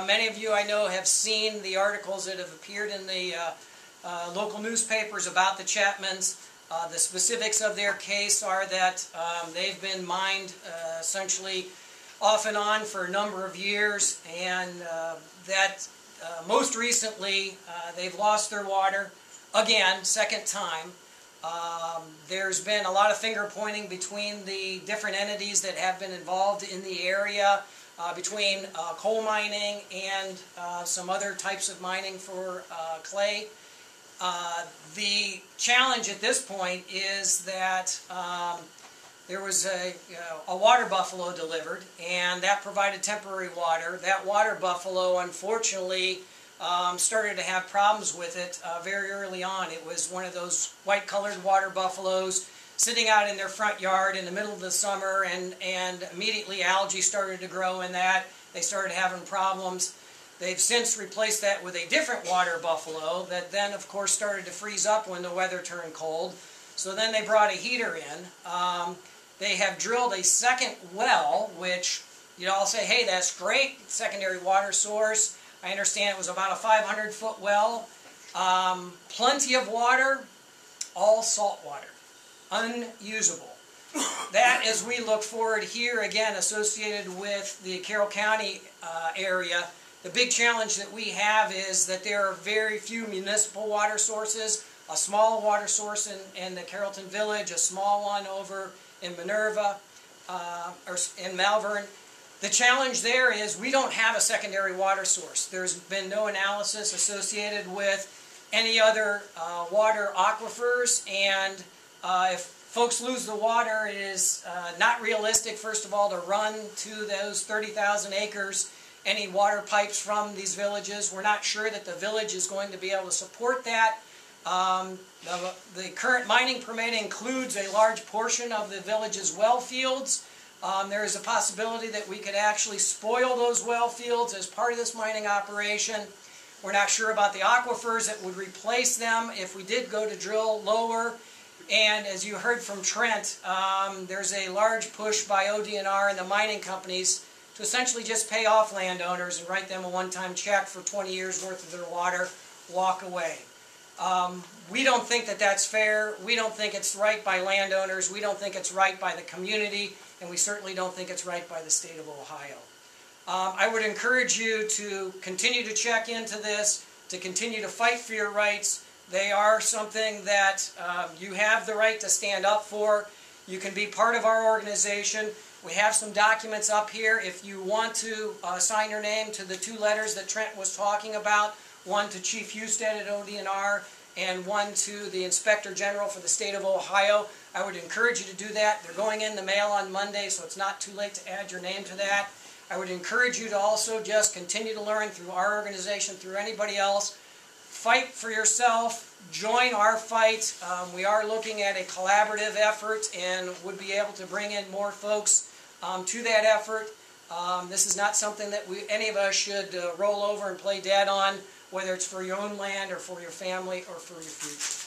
Many of you I know have seen the articles that have appeared in the local newspapers about the Chapmans. The specifics of their case are that they've been mined essentially off and on for a number of years, and that most recently they've lost their water again, second time. There's been a lot of finger pointing between the different entities that have been involved in the area, between coal mining and some other types of mining for clay. The challenge at this point is that there was a water buffalo delivered, and that provided temporary water. That water buffalo, unfortunately, started to have problems with it very early on. It was one of those white-colored water buffaloes sitting out in their front yard in the middle of the summer, and immediately algae started to grow in that. They started having problems. They've since replaced that with a different water buffalo that then, of course, started to freeze up when the weather turned cold. So then they brought a heater in. They have drilled a second well, which you'd all say, hey, that's great, secondary water source. I understand it was about a 500-foot well. Plenty of water, all salt water, unusable. That, as we look forward here, again, associated with the Carroll County area, the big challenge that we have is that there are very few municipal water sources. A small water source in the Carrollton Village, a small one over in Minerva, or in Malvern. The challenge there is we don't have a secondary water source. There's been no analysis associated with any other water aquifers, and if folks lose the water, it is not realistic, first of all, to run to those 30,000 acres any water pipes from these villages. We're not sure that the village is going to be able to support that. The current mining permit includes a large portion of the village's well fields. There is a possibility that we could actually spoil those well fields as part of this mining operation. We're not sure about the aquifers that would replace them if we did go to drill lower. And as you heard from Trent, there's a large push by ODNR and the mining companies to essentially just pay off landowners and write them a one-time check for 20 years worth of their water, walk away. We don't think that that's fair. We don't think it's right by landowners. We don't think it's right by the community, and we certainly don't think it's right by the state of Ohio. I would encourage you to continue to check into this, to continue to fight for your rights. They are something that you have the right to stand up for. You can be part of our organization. We have some documents up here. If you want to sign your name to the 2 letters that Trent was talking about, one to Chief Husted at ODNR and one to the Inspector General for the state of Ohio, I would encourage you to do that. They're going in the mail on Monday, so it's not too late to add your name to that. I would encourage you to also just continue to learn through our organization, through anybody else. Fight for yourself. Join our fight. We are looking at a collaborative effort and would be able to bring in more folks to that effort. This is not something that any of us should roll over and play dead on, whether it's for your own land or for your family or for your future.